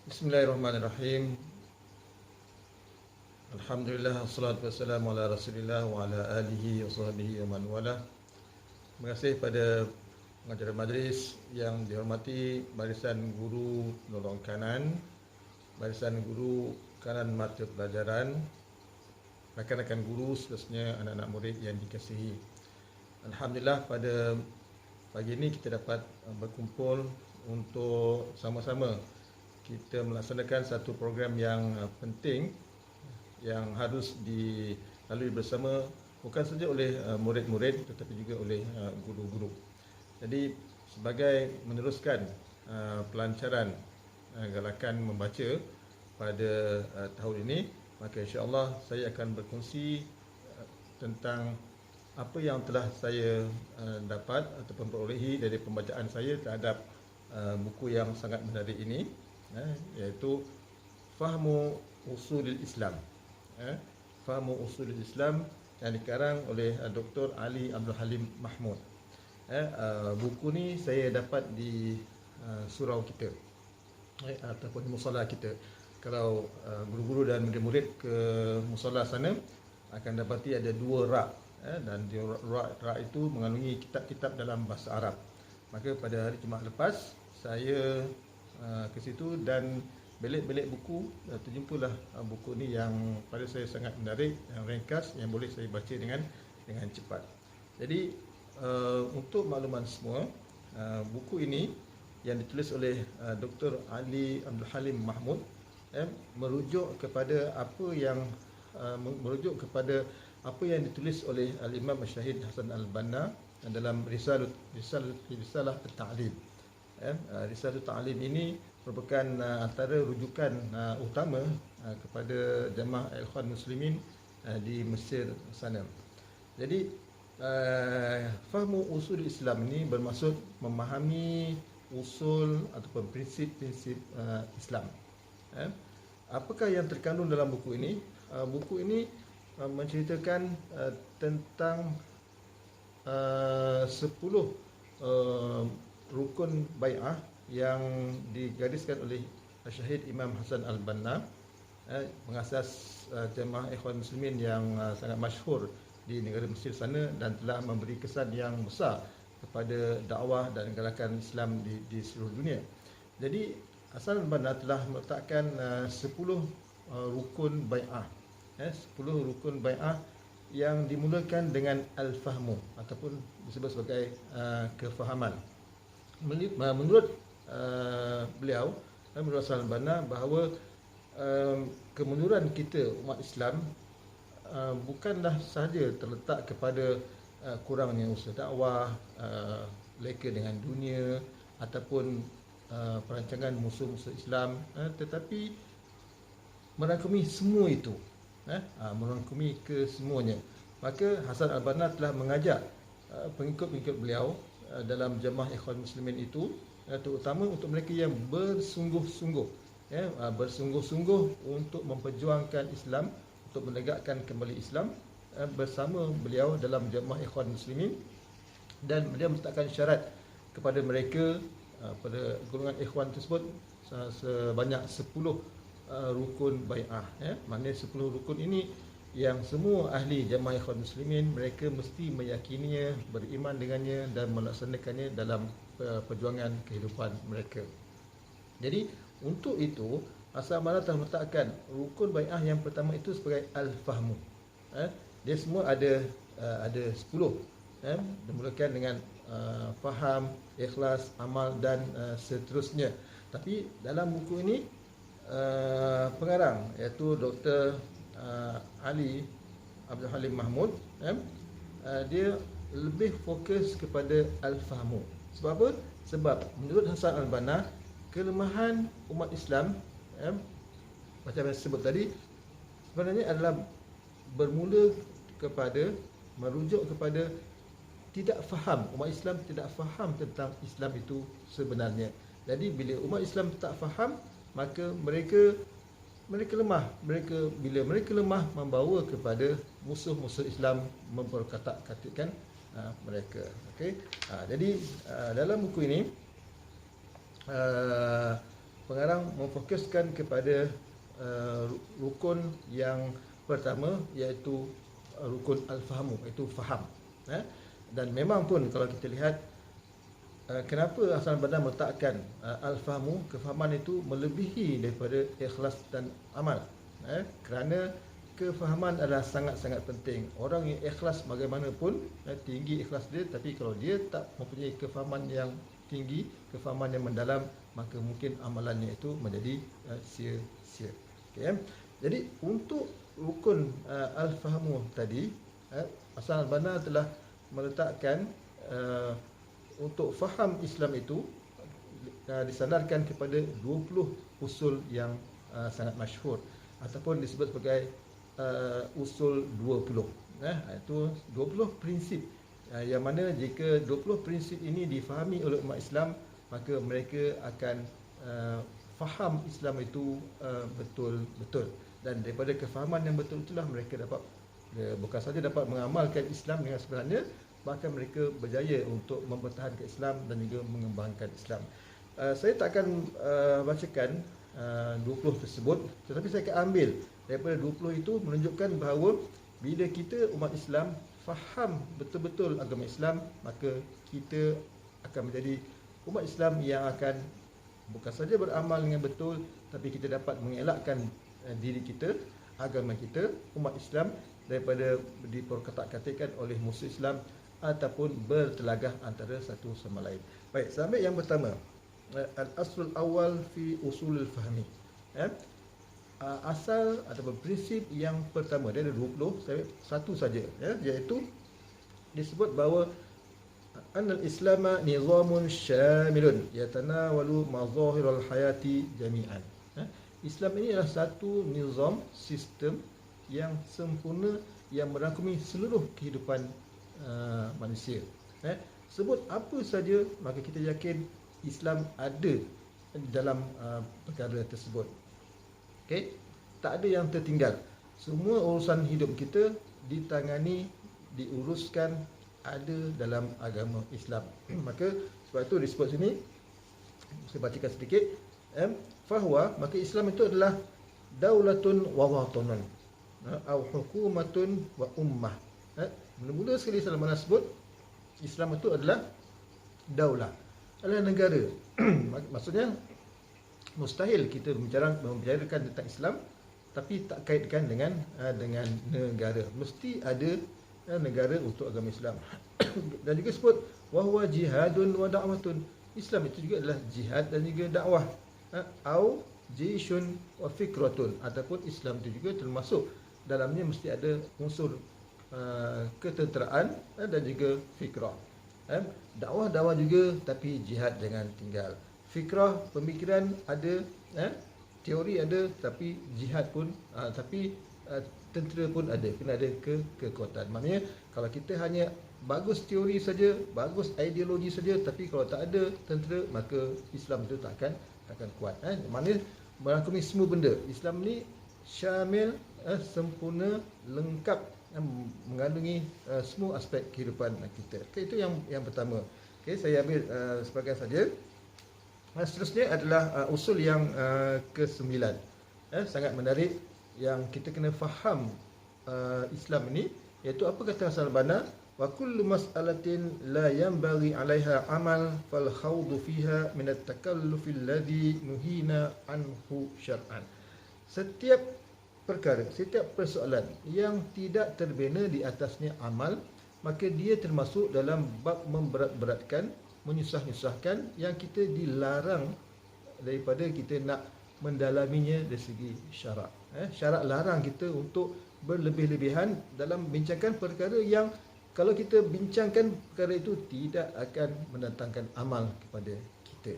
Bismillahirrahmanirrahim. Alhamdulillah, wassalatu wassalamu ala Rasulillah wa ala alihi wa sahbihi wa man wala. Terima kasih pada pengacara majlis yang dihormati barisan guru nolong kanan, barisan guru kanan mata pelajaran, rakan-rakan guru seterusnya, anak-anak murid yang dikasihi. Alhamdulillah, pada pagi ini kita dapat berkumpul untuk sama-sama kita melaksanakan satu program yang penting yang harus dilalui bersama, bukan saja oleh murid-murid tetapi juga oleh guru-guru. Jadi sebagai meneruskan pelancaran galakan membaca pada tahun ini, maka insya-Allah saya akan berkongsi tentang apa yang telah saya dapat ataupun perolehi dari pembacaan saya terhadap buku yang sangat menarik ini, iaitu Fahmu Usulul Islam. Fahmu Usulul Islam yang dikarang oleh Dr. Ali Abdul Halim Mahmud. Buku ni saya dapat di surau kita ataupun di musala kita. Kalau guru-guru dan murid-murid ke musala sana akan dapati ada dua rak, dan di rak itu mengandungi kitab-kitab dalam bahasa Arab. Maka pada hari Jumaat lepas saya ke situ dan belik-belik buku, terjumpalah buku ni yang pada saya sangat menarik, yang ringkas, yang boleh saya baca dengan cepat. Jadi untuk makluman semua, buku ini yang ditulis oleh Dr. Ali Abdul Halim Mahmud merujuk kepada apa yang ditulis oleh Al-Imam Syahid Hasan Al-Banna dalam Risalah At-Ta'lim. Risalah Ta'lim ini merupakan antara rujukan utama kepada jemaah Ikhwan Muslimin di Mesir sana. Jadi Fahmu Usul Islam ini bermaksud memahami usul ataupun prinsip-prinsip Islam. Apakah yang terkandung dalam buku ini? Buku ini menceritakan tentang 10 rukun bai'ah yang digariskan oleh Syahid Imam Hasan Al-Banna, pengasas jemaah Ikhwan Muslimin yang sangat masyhur di negara Mesir sana dan telah memberi kesan yang besar kepada dakwah dan gerakan Islam di seluruh dunia. Jadi Hasan Al-Banna telah meletakkan 10 rukun bai'ah, 10 rukun bai'ah yang dimulakan dengan al-fahmu ataupun disebut sebagai kefahaman. Menurut beliau, menurut Hasan Al-Banna, bahawa kemunduran kita umat Islam bukanlah sahaja terletak kepada kurangnya usaha dakwah, leka dengan dunia ataupun perancangan musuh-musuh Islam, tetapi merangkumi semua itu, merangkumi kesemuanya. Maka Hasan Al-Banna telah mengajak pengikut-pengikut beliau dalam jemaah Ikhwan Muslimin itu, terutama untuk mereka yang bersungguh-sungguh untuk memperjuangkan Islam, untuk menegakkan kembali Islam bersama beliau dalam jemaah Ikhwan Muslimin. Dan beliau meletakkan syarat kepada mereka, pada golongan ikhwan tersebut, sebanyak 10 rukun bai'ah. Maknanya 10 rukun ini yang semua ahli jemaah Ikhwan Muslimin mereka mesti meyakininya, beriman dengannya dan melaksanakannya dalam perjuangan kehidupan mereka. Jadi untuk itu Hasan Al-Banna telah meletakkan rukun bai'ah yang pertama itu sebagai al-fahmu. Dia semua ada 10, dimulakan dengan faham, ikhlas, amal dan seterusnya. Tapi dalam buku ini pengarang iaitu Dr. Ali Abdul Halim Mahmud, dia lebih fokus kepada al-fahmu. Sebab apa? Sebab menurut Hasan Al-Banna, kelemahan umat Islam, macam yang saya sebut tadi, sebenarnya adalah bermula kepada, merujuk kepada tidak faham. Umat Islam tidak faham tentang Islam itu sebenarnya. Jadi bila umat Islam tak faham, maka mereka lemah. Bila mereka lemah, membawa kepada musuh-musuh Islam memperkatak-katikkan mereka. Okey. Jadi dalam buku ini pengarang memfokuskan kepada rukun yang pertama, iaitu rukun al-fahmu, iaitu faham. Dan memang pun kalau kita lihat kenapa Hasan al-Banna meletakkan al-fahmu, kefahaman itu melebihi daripada ikhlas dan amal. Kerana kefahaman adalah sangat-sangat penting. Orang yang ikhlas bagaimanapun, tinggi ikhlas dia, tapi kalau dia tak mempunyai kefahaman yang tinggi, kefahaman yang mendalam, maka mungkin amalannya itu menjadi sia-sia. Okay. Jadi untuk rukun al-fahmu tadi, Hasan al-Banna telah meletakkan untuk faham Islam itu disandarkan kepada 20 usul yang sangat masyhur, ataupun disebut sebagai usul 20. Itu 20 prinsip yang mana jika 20 prinsip ini difahami oleh umat Islam, maka mereka akan faham Islam itu betul-betul. Dan daripada kefahaman yang betul itulah mereka dapat bukan saja dapat mengamalkan Islam dengan sebenarnya, bahkan mereka berjaya untuk mempertahankan Islam dan juga mengembangkan Islam. Saya tak akan bacakan 20 tersebut, tetapi saya akan ambil daripada 20 itu menunjukkan bahawa bila kita umat Islam faham betul-betul agama Islam, maka kita akan menjadi umat Islam yang akan bukan saja beramal dengan betul, tapi kita dapat mengelakkan diri kita, agama kita, umat Islam daripada diperkatak-katikkan oleh musuh Islam ataupun bertelagah antara satu sama lain. Baik, saya ambil yang pertama, al-aslul awal fi usulul fahmi. Asal ataupun prinsip yang pertama, dia ada 20, saya satu saja, iaitu disebut bahawa annal islama nizamun syamilun yatanawalu mazahirul hayati jami'an. Islam ini adalah satu nizam, sistem yang sempurna yang merangkumi seluruh kehidupan manusia. Sebut apa saja, maka kita yakin Islam ada dalam perkara tersebut. Okay? Tak ada yang tertinggal. Semua urusan hidup kita ditangani, diuruskan ada dalam agama Islam. Maka sebab itu disebut sini, saya bacakan sedikit, fahuwa, maka Islam itu adalah daulatun wa watanun, atau hukumatun wa ummah. Mula-mula sekali Hasan al-Banna sebut Islam itu adalah daulah, adalah negara. Maksudnya mustahil kita membicarakan tentang Islam tapi tak kaitkan dengan negara. Mesti ada negara untuk agama Islam. Dan juga sebut wahwa jihadun wa da'watun. Islam itu juga adalah jihad dan juga dakwah. Au jishun wa fikratun, ataupun Islam itu juga termasuk dalamnya mesti ada unsur ketenteraan dan juga fikrah. Dakwah juga, tapi jihad jangan tinggal. Fikrah, pemikiran ada, teori ada, tapi jihad pun tapi tentera pun ada, kena ada kekuatan. Maknanya kalau kita hanya bagus teori saja, bagus ideologi saja, tapi kalau tak ada tentera, maka Islam itu takkan kuat. Maknanya merangkumi semua benda. Islam ni syamil, sempurna, lengkap, mengandungi semua aspek kehidupan kita. Okay, itu yang pertama. Okay, saya ambil sebagai saja. Seterusnya adalah usul yang ke-9. Sangat menarik yang kita kena faham Islam ini, iaitu apa kata Hasan al-Banna, wa kullu mas'alatin la yanbaghi 'alaiha amal fal khawdu fiha min at-takalluf alladhi nuhina anhu syar'an. Setiap perkara, setiap persoalan yang tidak terbina di atasnya amal, maka dia termasuk dalam bab memberat-beratkan, menyusah-nyusahkan, yang kita dilarang daripada kita nak mendalaminya dari segi syarak. Syarak larang kita untuk berlebih-lebihan dalam bincangkan perkara yang kalau kita bincangkan perkara itu tidak akan mendatangkan amal kepada kita.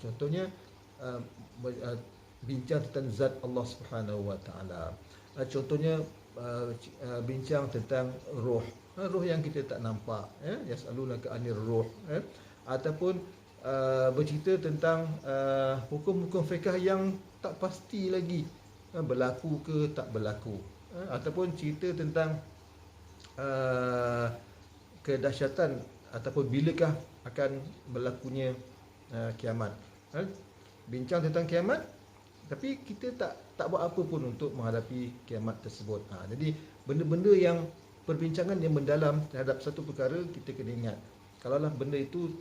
Contohnya bincang tentang zat Allah Subhanahu Wa Taala. Contohnya bincang tentang roh, roh yang kita tak nampak, yasalunaka anir roh, ataupun bercerita tentang hukum-hukum fiqh yang tak pasti lagi berlaku ke tak berlaku, ataupun cerita tentang kedahsyatan ataupun bilakah akan berlakunya kiamat. bincang tentang kiamat, tapi kita tak buat apa pun untuk menghadapi kiamat tersebut. Jadi benda-benda yang perbincangan yang mendalam terhadap satu perkara, kita kena ingat. Kalaulah benda itu,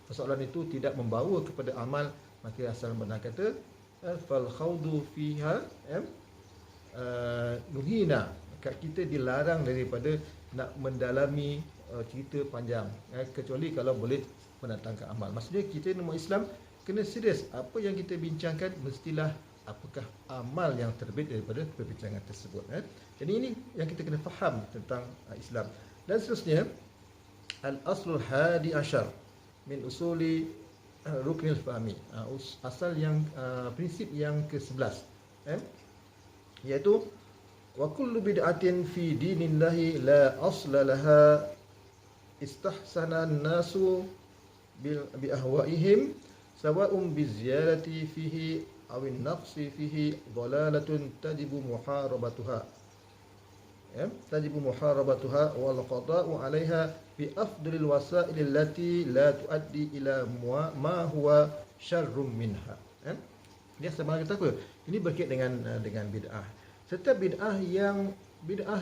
persoalan itu tidak membawa kepada amal, maka asal benar kata fal khawdu fiha nuhina, kita dilarang daripada nak mendalami cerita panjang, kecuali kalau boleh mendatangkan amal. Maksudnya kita umat Islam kena serius, apa yang kita bincangkan mestilah apakah amal yang terbit daripada perbincangan tersebut. Jadi ini yang kita kena faham tentang Islam. Dan seterusnya, al-aslul hadi asyar min usuli ruknil fahmi, asal yang prinsip yang ke-11, iaitu wa kullu bid'atin fi dinillahi la asla laha istahsana an-nasu bi ahwa'ihim sawa'un bi ziyarati fihi aw an-naqsi fihi dhalalatun tajibu muharabatuha, tajibu muharabatuha wal qada'u 'alaiha bi afdalil wasa'il allati la tuaddi ila ma huwa syarrun minha. Dia sebenarnya kata apa? Ini berkaitan dengan bid'ah. Setiap bid'ah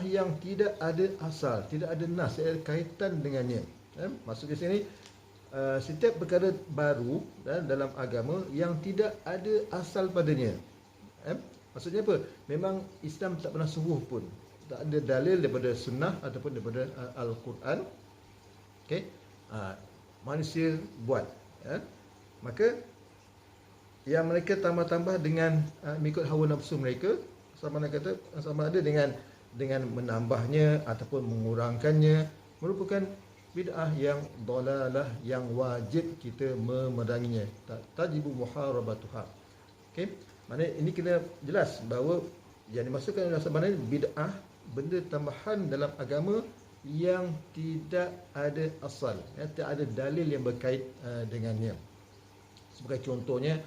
yang tidak ada asal, tidak ada nas, tidak ada kaitan dengannya. Maksud di sini, setiap perkara baru dalam agama yang tidak ada asal padanya. Maksudnya apa? Memang Islam tak pernah suruh pun, tak ada dalil daripada sunnah ataupun daripada Al-Quran. Okey, manusia buat. Maka yang mereka tambah-tambah dengan mengikut hawa nafsu mereka, sama ada dengan menambahnya ataupun mengurangkannya, merupakan bid'ah yang dalalah, yang wajib kita memeranginya. Tajibu muharabatuha. Okey, maknanya ini kena jelas bahawa yang dimaksudkan adalah sebenarnya bid'ah, benda tambahan dalam agama yang tidak ada asal, tak ada dalil yang berkait dengannya. Sebagai contohnya,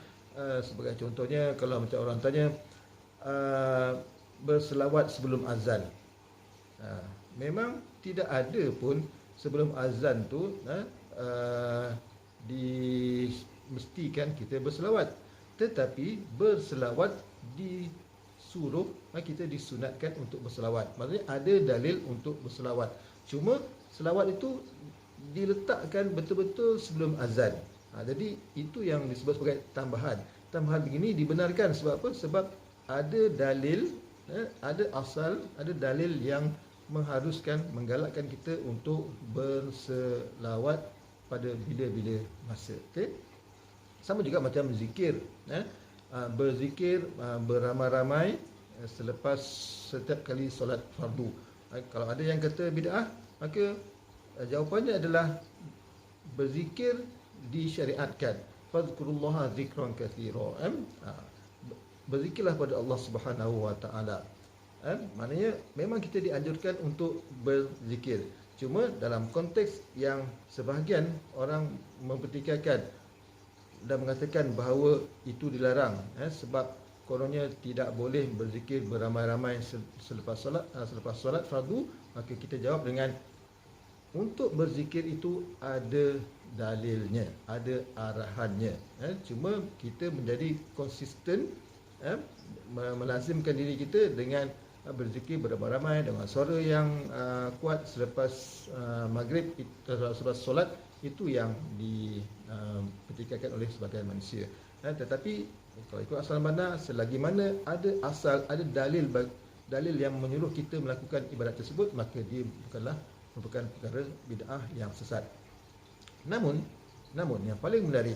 kalau macam orang tanya berselawat sebelum azan, memang tidak ada pun sebelum azan tu dimestikan kita berselawat, tetapi berselawat disuruh, kita disunatkan untuk berselawat. Maksudnya ada dalil untuk berselawat. Cuma selawat itu diletakkan betul-betul sebelum azan. Jadi itu yang disebut sebagai tambahan. Tambahan begini dibenarkan sebab apa? Sebab ada dalil, ada asal, ada dalil yang mengharuskan, menggalakkan kita untuk berselawat pada bila-bila masa. Okey. Sama juga macam zikir, berzikir beramai-ramai selepas setiap kali solat fardu. Kalau ada yang kata bid'ah, maka jawapannya adalah berzikir disyariatkan. Fadhkurullaha zikran katsira. Berzikirlah pada Allah Subhanahu wa taala. Maknanya memang kita dianjurkan untuk berzikir. Cuma dalam konteks yang sebahagian orang mempertikaikan dan mengatakan bahawa itu dilarang, sebab kononnya tidak boleh berzikir beramai-ramai selepas solat fardu. Maka kita jawab dengan, untuk berzikir itu ada dalilnya, ada arahannya. Cuma kita menjadi konsisten, melazimkan diri kita dengan berzikir beramai-ramai dengan suara yang kuat selepas maghrib, selepas solat. Itu yang dipertikaikan oleh sebagian manusia. Tetapi kalau ikut asal mana, selagi mana ada asal, ada dalil yang menyuruh kita melakukan ibadat tersebut, maka dia bukanlah merupakan perkara bid'ah yang sesat. Namun yang paling menarik,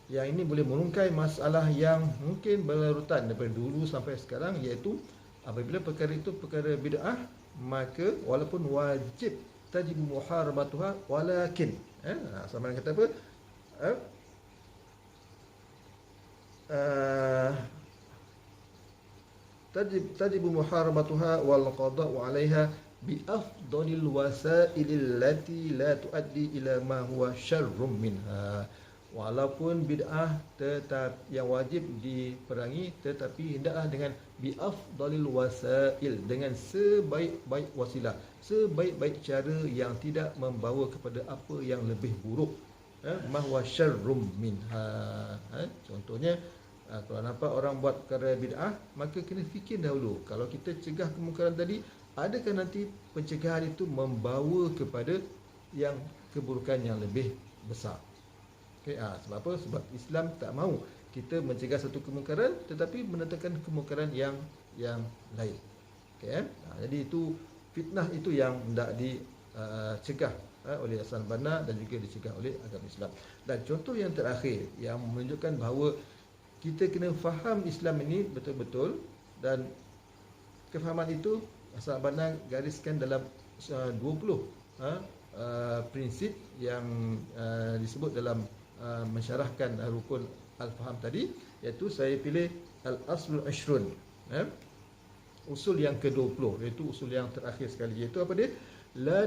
yang ini boleh merungkai masalah yang mungkin berlarutan daripada dulu sampai sekarang, iaitu apabila perkara itu perkara bid'ah, maka walaupun wajib tajibu muharabatuha, walakin sama dengan kata apa, tajibu muharabatuha wal qada'u 'alaiha bi afdalil wasailil lati la tuaddi ila ma huwa syarrum minha. Walaupun bid'ah tetap yang wajib diperangi, tetapi hendaklah dengan bi afdalil wasail, dengan sebaik-baik wasilah, sebaik-baik cara yang tidak membawa kepada apa yang lebih buruk. mahwa syarrum minha. Contohnya, kalau nampak orang buat perkara bid'ah, maka kena fikir dahulu, kalau kita cegah kemungkaran tadi, adakah nanti pencegahan itu membawa kepada yang keburukan yang lebih besar. Okay, sebab apa? Sebab Islam tak mahu kita mencegah satu kemungkaran tetapi mendatangkan kemungkaran yang lain. Okay, jadi itu fitnah itu yang hendak dicegah oleh Hasan Banna dan juga dicegah oleh agama Islam. Dan contoh yang terakhir yang menunjukkan bahawa kita kena faham Islam ini betul-betul, dan kefahaman itu Hasan Banna gariskan dalam 20 prinsip yang disebut dalam mensyarahkan rukun al-faham tadi, iaitu saya pilih al-aslul ashrun, usul yang ke-20, iaitu usul yang terakhir sekali, iaitu apa dia? La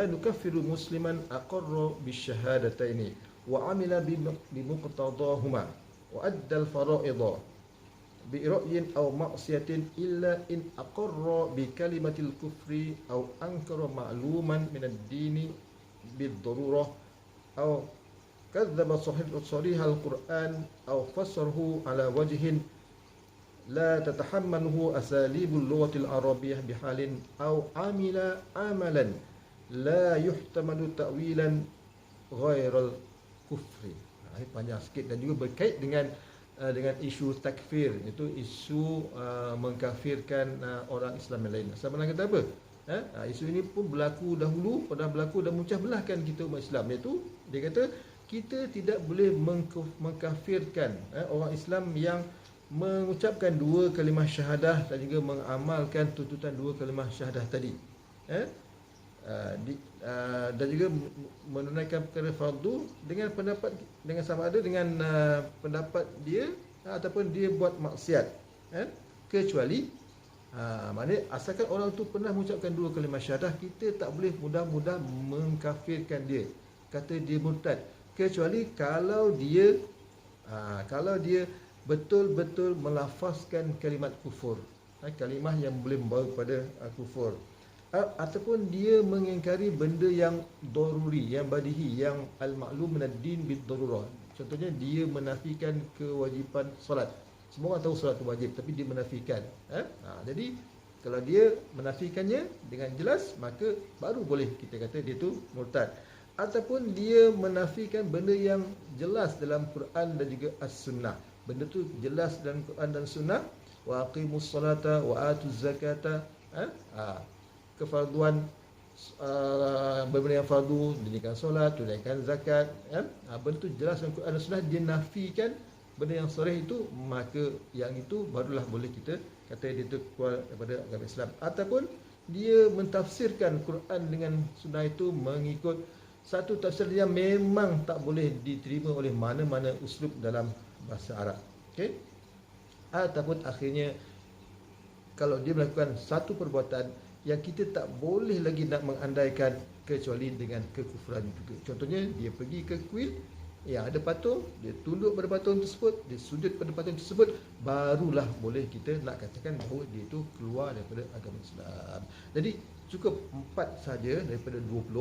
nukaffiru musliman aqarra bisyahadataini wa amila bimuqtadahuma wa adda al-fara'idha bira'yin aw ma'siyatin illa in aqarra bi kalimatil kufri aw ankara ma'luman min ad-dini bid-darurah aw kadzdzaba sahih al-Qur'an aw fassarahu ala wajhin la tatahammaluhu asalibul lughatil arabiyyah bihalin aw amila amalan la yuhtamalu ta'wilan ghairal kufri. Ini panjang sikit dan juga berkait dengan isu takfir, iaitu isu mengkafirkan orang Islam yang lain. Sebenarnya kata apa? Isu ini pun berlaku dahulu, pernah berlaku dan memecah belahkan kita umat Islam, iaitu dia kata kita tidak boleh mengkafirkan orang Islam yang mengucapkan dua kalimah syahadah dan juga mengamalkan tuntutan dua kalimah syahadah tadi, dan juga menunaikan perkara fardu dengan pendapat, dengan sama ada dengan pendapat dia ataupun dia buat maksiat, kecuali maknanya asalkan orang tu pernah mengucapkan dua kalimah syahadah, kita tak boleh mudah-mudah mengkafirkan dia, kata dia murtad, kecuali kalau dia betul-betul melafazkan kalimat kufur, kalimah yang boleh membawa kepada kufur, ataupun dia mengingkari benda yang daruri, yang badihi, yang al-ma'lum min ad-din bid-darurah. Contohnya dia menafikan kewajipan solat. Semua orang tahu solat itu wajib, tapi dia menafikan. Jadi kalau dia menafikannya dengan jelas, maka baru boleh kita kata dia tu murtad. Ataupun dia menafikan benda yang jelas dalam Quran dan juga as-sunnah. Benda tu jelas dalam Quran dan sunnah. Wa aqimus salata wa atuz zakata. Kefarduan benda yang fardu, dirikan solat, tunaikan zakat, benda tu jelas dalam Quran dan sunnah, dia nafikan benda yang sahih itu, maka yang itu barulah boleh kita kata dia tu keluar daripada agama Islam. Ataupun dia mentafsirkan Quran dengan sunnah itu mengikut satu tafsir yang memang tak boleh diterima oleh mana-mana uslub dalam bahasa Arab. Okey. Ataupun akhirnya kalau dia melakukan satu perbuatan yang kita tak boleh lagi nak mengandaikan kecuali dengan kekufuran juga. Contohnya dia pergi ke kuil yang ada patung, dia tunduk pada patung tersebut, dia sujud pada patung tersebut, barulah boleh kita nak katakan bahawa dia itu keluar daripada agama Islam. Jadi cukup 4 saja daripada 20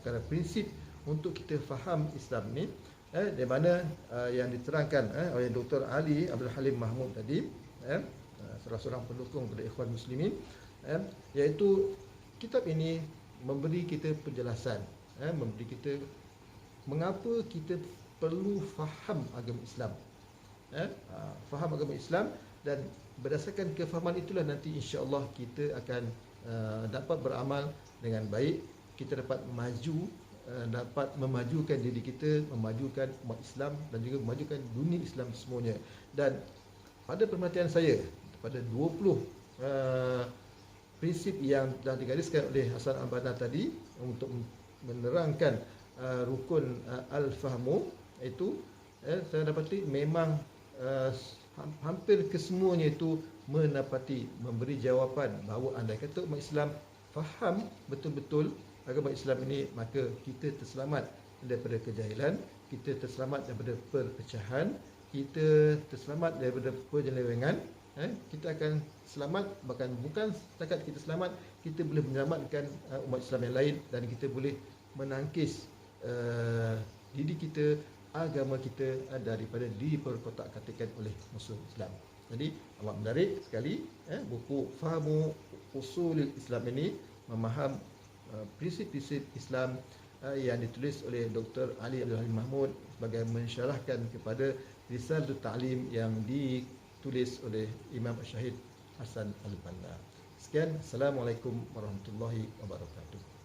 perkara prinsip untuk kita faham Islam ni, di mana yang diterangkan oleh Dr. Ali Abdul Halim Mahmud tadi, salah seorang pendukung kepada Ikhwan Muslimin, iaitu kitab ini memberi kita penjelasan, memberi kita mengapa kita perlu faham agama Islam, faham agama Islam, dan berdasarkan kefahaman itulah nanti insya-Allah kita akan dapat beramal dengan baik, kita dapat maju, dapat memajukan diri kita, memajukan umat Islam dan juga memajukan dunia Islam semuanya. Dan pada perhatian saya, pada 20 prinsip yang telah digariskan oleh Hasan Al-Banna tadi untuk menerangkan rukun al-fahmu itu, saya dapati memang hampir kesemuanya itu mendapati memberi jawapan bahawa andai kata umat Islam faham betul-betul agama Islam ini, maka kita terselamat daripada kejahilan, kita terselamat daripada perpecahan, kita terselamat daripada penyelewengan, kita akan selamat, bahkan bukan setakat kita selamat, kita boleh menyelamatkan umat Islam yang lain, dan kita boleh menangkis diri kita, agama kita daripada diperkotak-katikkan oleh musuh Islam. Jadi amat menarik sekali buku Fahamu Usulul Islam ini, memaham prinsip-prinsip Islam yang ditulis oleh Dr. Ali Abdul Halim Mahmud sebagai mensyarahkan kepada Risalatul Ta'lim yang ditulis oleh Imam Syahid Hasan Al-Banna. Sekian, Assalamualaikum warahmatullahi wabarakatuh.